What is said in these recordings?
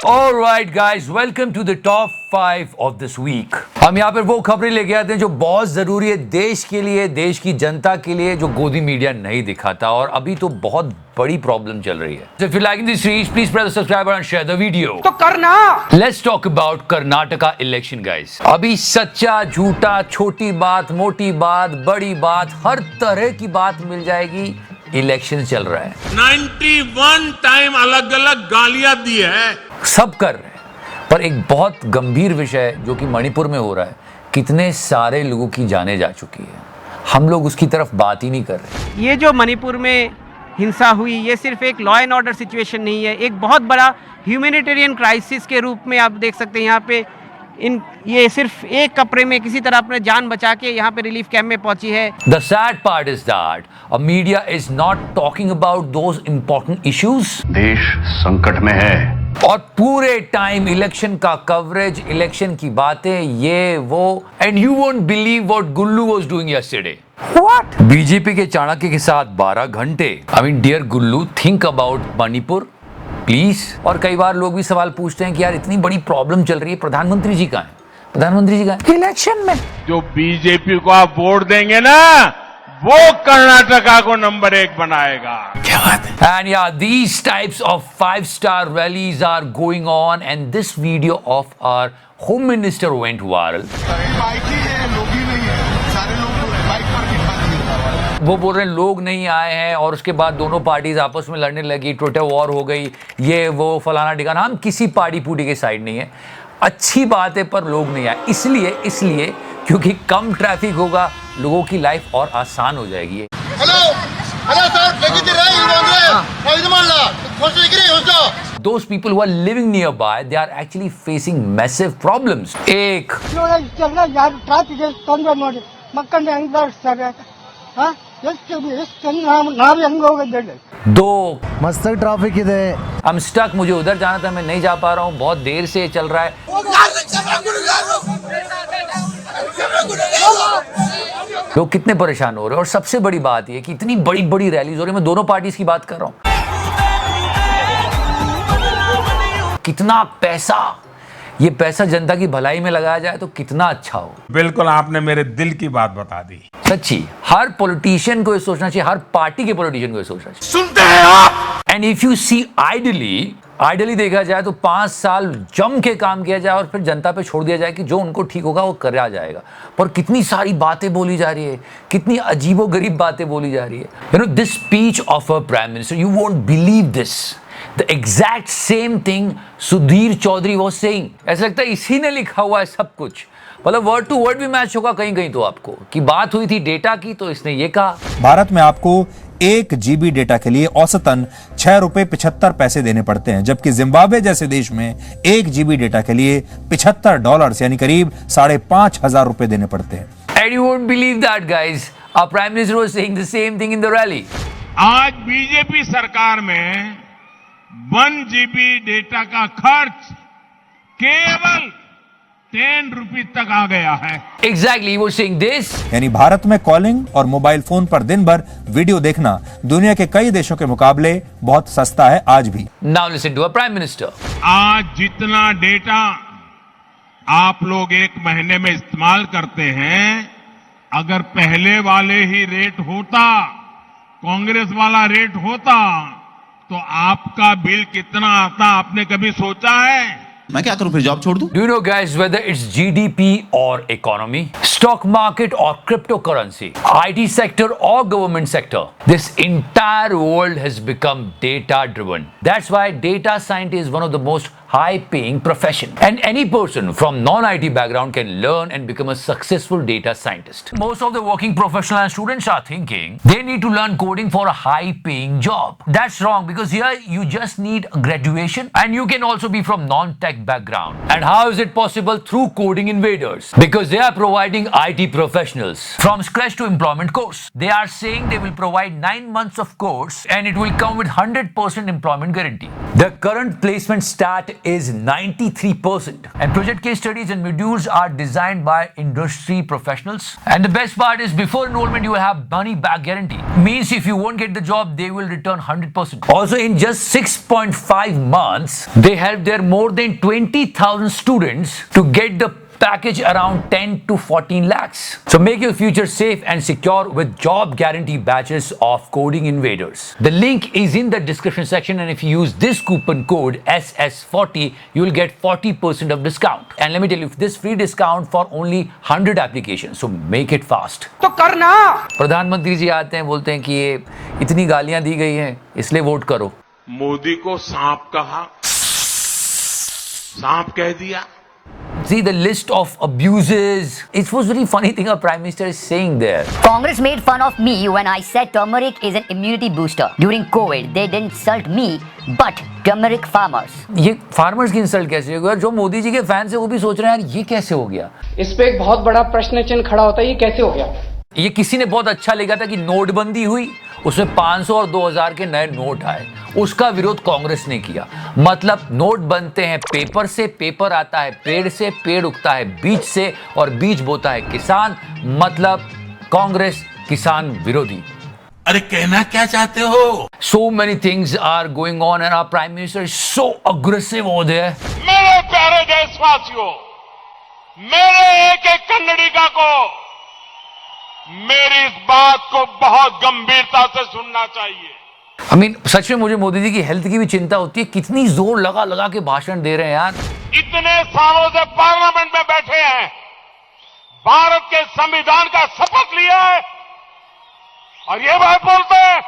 Alright guys, welcome to the top 5 of this week. हम यहाँ पर वो खबरें लेके आते हैं जो बहुत जरूरी है देश के लिए, देश की जनता के लिए, जो गोदी मीडिया नहीं दिखाता और अभी तो बहुत बड़ी प्रॉब्लम चल रही है. So if you're liking this series, please press the subscribe button and share the video. तो करना. Let's talk about Karnataka election guys. अभी सच्चा, झूठा, छोटी बात, मोटी बात, बड़ी बात, हर तरह की बात मिल जाएगी. इलेक्शन चल रहा है. 91 टाइम अलग अलग गालियां दी है. सब कर रहे हैं, पर एक बहुत गंभीर विषय जो कि मणिपुर में हो रहा है, कितने सारे लोगों की जानें जा चुकी है. हम लोग उसकी तरफ बात ही नहीं कर रहे. ये जो मणिपुर में हिंसा हुई, ये सिर्फ एक लॉ एंड ऑर्डर सिचुएशन नहीं है, एक बहुत बड़ा ह्यूमैनिटेरियन क्राइसिस के रूप में आप देख सकते हैं. यहाँ पे ये सिर्फ एक कपड़े में किसी तरह अपने जान बचा के यहाँ पे रिलीफ कैंप में पहुंची है. The sad part is that a media is not talking about those important issues. देश संकट में है और पूरे टाइम इलेक्शन का कवरेज, इलेक्शन की बातें, ये वो. And you won't believe what Gullu was doing yesterday. What? BJP के चाणक्य के साथ 12 घंटे. I mean dear Gullu, think about Manipur please. और कई बार लोग भी सवाल पूछते हैं कि यार इतनी बड़ी प्रॉब्लम चल रही है, प्रधानमंत्री जी कहाँ हैं? प्रधानमंत्री जी कहाँ हैं? इलेक्शन में. जो बीजेपी को आप वोट देंगे ना, वो कर्नाटका को नंबर 1 बनाएगा. क्या बात है. And yeah, these types of 5-star rallies are going on, and this video of our Home Minister went viral. वो बोल रहे हैं लोग नहीं आए हैं और उसके बाद दोनों पार्टीज आपस में लड़ने लगी, ट्विटर वॉर हो गई, ये वो फलाना ठिकाना. हम किसी पार्टी पूटी के साइड नहीं है. अच्छी बात है, पर लोग नहीं आए इसलिए क्योंकि कम ट्रैफिक होगा, लोगों की लाइफ और आसान हो जाएगी. Those people who are living nearby, they are actually facing massive problems. एक दो मस्त ट्रैफिक ಇದೆ. I'm stuck, मुझे उधर जाना था, मैं नहीं जा पा रहा हूँ, बहुत देर से चल रहा है. लोग कितने परेशान हो रहे हैं. और सबसे बड़ी बात यह कि इतनी बड़ी बड़ी रैलीज हो रही है. मैं दोनों पार्टीज की बात कर रहा हूँ. कितना पैसा, ये पैसा जनता की भलाई में लगाया जाए तो कितना अच्छा हो. बिल्कुल आपने मेरे दिल की बात बता दी. सच्ची, हर पॉलिटिशियन को ये सोचना चाहिए, हर पार्टी के पॉलिटिशियन को ये सोचना चाहिए. सुनते हैं आप. And if you see idly देखा जाए तो 5 साल जम के काम किया जाए और फिर जनता पे छोड़ दिया जाए कि जो उनको ठीक होगा वो करा जाएगा. पर कितनी सारी बातें बोली जा रही है, कितनी अजीबोगरीब बातें बोली जा रही है. You know this speech of a prime minister, you won't believe this. The exact same thing Sudhir Chaudhary was saying. ऐसा लगता है इसी ने लिखा हुआ है सब कुछ. मतलब वर्ड टू वर्ड भी मैच होगा कहीं कहीं. तो आपको की बात हुई थी डेटा की, तो इसने ये कहा भारत में आपको 1 GB डेटा के लिए औसतन $6.75 देने पड़ते हैं, जबकि जिम्बाब्वे जैसे देश में 1 GB डेटा के लिए $75 यानी करीब ₹5,500 देने पड़ते हैं. And you won't believe that guys, our prime minister was saying the same thing in the rally. आज बीजेपी सरकार में 1 GB डेटा का खर्च केवल 10 रुपए तक आ गया है. Exactly, he was saying this. यानी भारत में कॉलिंग और मोबाइल फोन पर दिन भर वीडियो देखना दुनिया के कई देशों के मुकाबले बहुत सस्ता है आज भी. Now listen to our prime minister. आज जितना डेटा आप लोग एक महीने में इस्तेमाल करते हैं, अगर पहले वाले ही रेट होता, कांग्रेस वाला रेट होता, तो आपका बिल कितना आता आपने कभी सोचा है? मैं क्या करूं, फिर जॉब छोड़ दूं? Do you know guys, whether it's GDP or economy, stock market or cryptocurrency, IT sector or government sector, this entire world has become data driven. That's why data scientist is one of the most high paying profession, and any person from non-IT background can learn and become a successful data scientist. Most of the working professional and students are thinking they need to learn coding for a high paying job. That's wrong, because here you just need a graduation and you can also be from non-tech background. And how is it possible? Through Coding Invaders, because they are providing IT professionals from scratch to employment course. They are saying they will provide 9 months of course and it will come with 100% employment guarantee. The current placement stat is 93%, and project case studies and modules are designed by industry professionals. And the best part is, before enrollment, you will have money back guarantee. Means if you won't get the job, they will return 100%. Also, in just 6.5 months, they helped their more than 20,000 students to get the package around 10 to 14 lakhs. So make your future safe and secure with job guarantee batches of Coding Invaders. The link is in the description section, and if you use this coupon code SS40, you will get 40% of discount. And let me tell you, this free discount for only 100 applications. So make it fast. तो करना। प्रधानमंत्री जी आते हैं, बोलते हैं कि ये इतनी गालियां दी गई हैं, इसलिए वोट करो। मोदी को सांप कहा, सांप कह दिया। See the list of abuses. It was very funny thing our Prime Minister is saying there. Congress made fun of me when I said turmeric is an immunity booster. During COVID, they didn't insult me, but turmeric farmers. ये farmers की insult कैसे हो गया? जो मोदी जी के fans है वो भी सोच रहे हैं यार ये कैसे हो गया? इस पे एक बहुत बड़ा प्रश्न चिन्ह खड़ा होता है, ये कैसे हो गया? ये किसी ने बहुत अच्छा लिखा था कि नोटबंदी हुई, उसमें 500 और 2000 के नए नोट आए, उसका विरोध कांग्रेस ने किया। मतलब नोट बनते हैं पेपर से, पेपर आता है पेड़ से, पेड़ उगता है बीज से, और बीज बोता है किसान। मतलब कांग्रेस किसान विरोधी। अरे कहना क्या चाहते हो? So many things are going on and our Prime Minister is so aggressive over there. मेरे प्यारे देशवासियों, मेरे एक एक कन्नड़िका को मेरी इस बात को बहुत गंभीरता से सुनना चाहिए। I mean, सच में मुझे मोदी जी की हेल्थ की भी चिंता होती है। कितनी जोर लगा लगा के भाषण दे रहे हैं यार। इतने सालों से पार्लियामेंट में बैठे हैं, भारत के संविधान का शपथ लिया है, और ये बात बोलते हैं।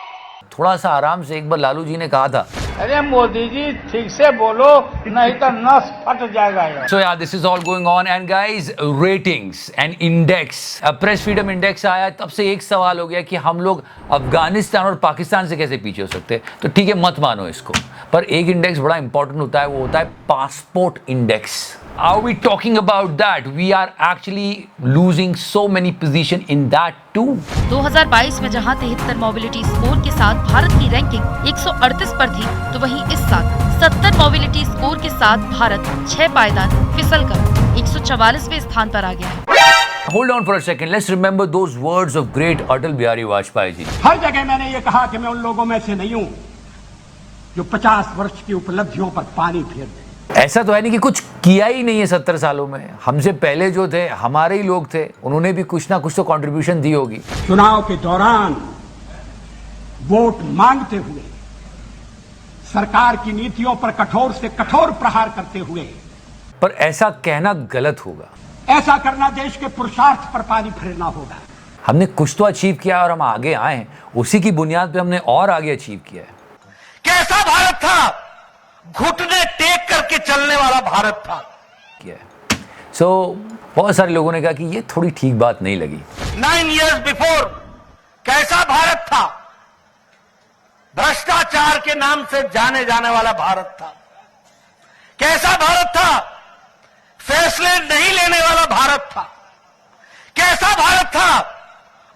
थोड़ा सा आराम से, एक बार लालू जी ने कहा था। अरे मोदी जी ठीक से बोलो, नहीं तो नस फट जाएगा यार। So yeah, this is all going on, and guys, ratings and index, press freedom index आया, तब से एक सवाल हो गया कि हम लोग अफगानिस्तान और पाकिस्तान से कैसे पीछे हो सकते हैं। तो ठीक है, मत मानो इसको, पर एक इंडेक्स बड़ा इंपॉर्टेंट होता है, वो होता है passport index. Are we talking about that? We are actually losing so many positions in that too. 2022 में जहां 73 मोबिलिटी स्कोर के साथ भारत की रैंकिंग 138 पर थी, तो वहीं इस साल 70 मोबिलिटी स्कोर के साथ भारत 6 पायदान फिसलकर 144वें स्थान पर आ गया है। Hold on for a second. Let's remember those words of great Atal Bihari Vajpayee ji. हर जगह मैंने ये कहा कि मैं उन लोगों में से नहीं हूँ जो 50 वर्ष की उपलब्धियों पर पानी फेर दे। ऐसा तो है नहीं कि कुछ किया ही नहीं है 70 सालों में। हमसे पहले जो थे, हमारे ही लोग थे, उन्होंने भी कुछ ना कुछ तो कंट्रीब्यूशन दी होगी। चुनाव के दौरान वोट मांगते हुए, सरकार की नीतियों पर कठोर से कठोर प्रहार करते हुए, पर ऐसा कहना गलत होगा। ऐसा करना देश के पुरुषार्थ पर पानी फेरना होगा। हमने कुछ तो अचीव किया और हम आगे आए हैं, उसी की बुनियाद पे हमने और आगे अचीव किया है। कैसा भारत था? घुटने टेक करके चलने वाला भारत था। सो बहुत सारे लोगों ने कहा कि ये थोड़ी ठीक बात नहीं लगी। 9 years बिफोर कैसा भारत था? भ्रष्टाचार के नाम से जाने जाने वाला भारत था। कैसा भारत था? फैसले नहीं लेने वाला भारत था। कैसा भारत था?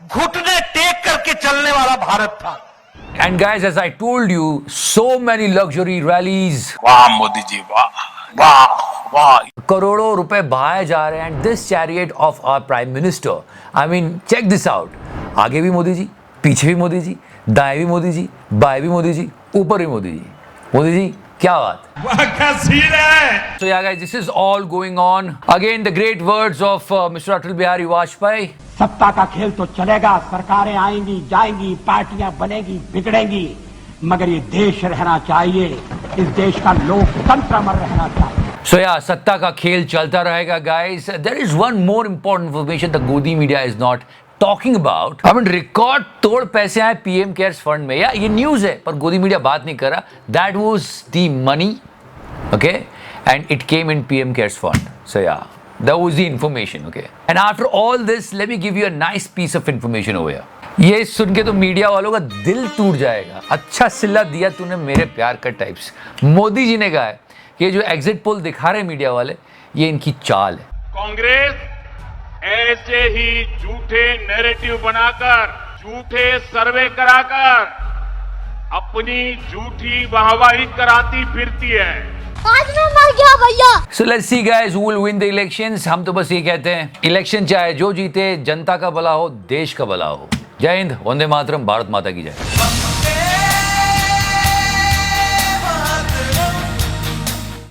घुटने टेक करके चलने वाला भारत था। And guys, as I told you, so many luxury rallies. वाह मोदी जी, वाह वाह वाह। करोड़ों रुपए बहाए जा रहे हैं, and this chariot of our Prime Minister. I mean, check this out. आगे भी मोदी जी, पीछे भी मोदी जी, दाएं भी मोदी जी, बाएं भी मोदी जी, ऊपर भी मोदी जी। मोदी जी, क्या बात? वाह क्या सीन है। So yeah, guys, this is all going on. Again, the great words of Mr. Atal Bihari Vajpayee. सत्ता का खेल तो चलेगा, सरकारें आएंगी जाएंगी, पार्टियां बनेगी बिगड़ेंगी, मगर ये देश रहना चाहिए, इस देश का लोकतंत्र अमर रहना चाहिए। So yeah, सत्ता का खेल चलता रहेगा, guys. There is one more important information the Godi media is not talking about. I mean, record तोड़ पैसे आए पीएम केयर्स फंड में। या ये न्यूज है, पर गोदी मीडिया बात नहीं कर रहा। That was the money, okay, and it came in PM cares fund. So yeah, that was the information, okay. And after all this, let me give you a nice piece of information over here. ये सुन के तो media वालों का दिल टूट जाएगा। अच्छा सिला दिया तूने मेरे प्यार का टाइप्स। मोदी जी ने कहा है कि ये जो एग्जिट पोल दिखा रहे मीडिया वाले, ये इनकी चाल है। कांग्रेस ऐसे ही झूठे नैरेटिव बनाकर, झूठे सर्वे कराकर अपनी झूठी वाहवाही कराती फिरती है। आज मैं मर गया भैया। So let's see guys who will win the elections. हम तो बस ये कहते हैं इलेक्शन चाहे जो जीते, जनता का भला हो, देश का भला हो। जय हिंद, वंदे मातरम, भारत माता की जय।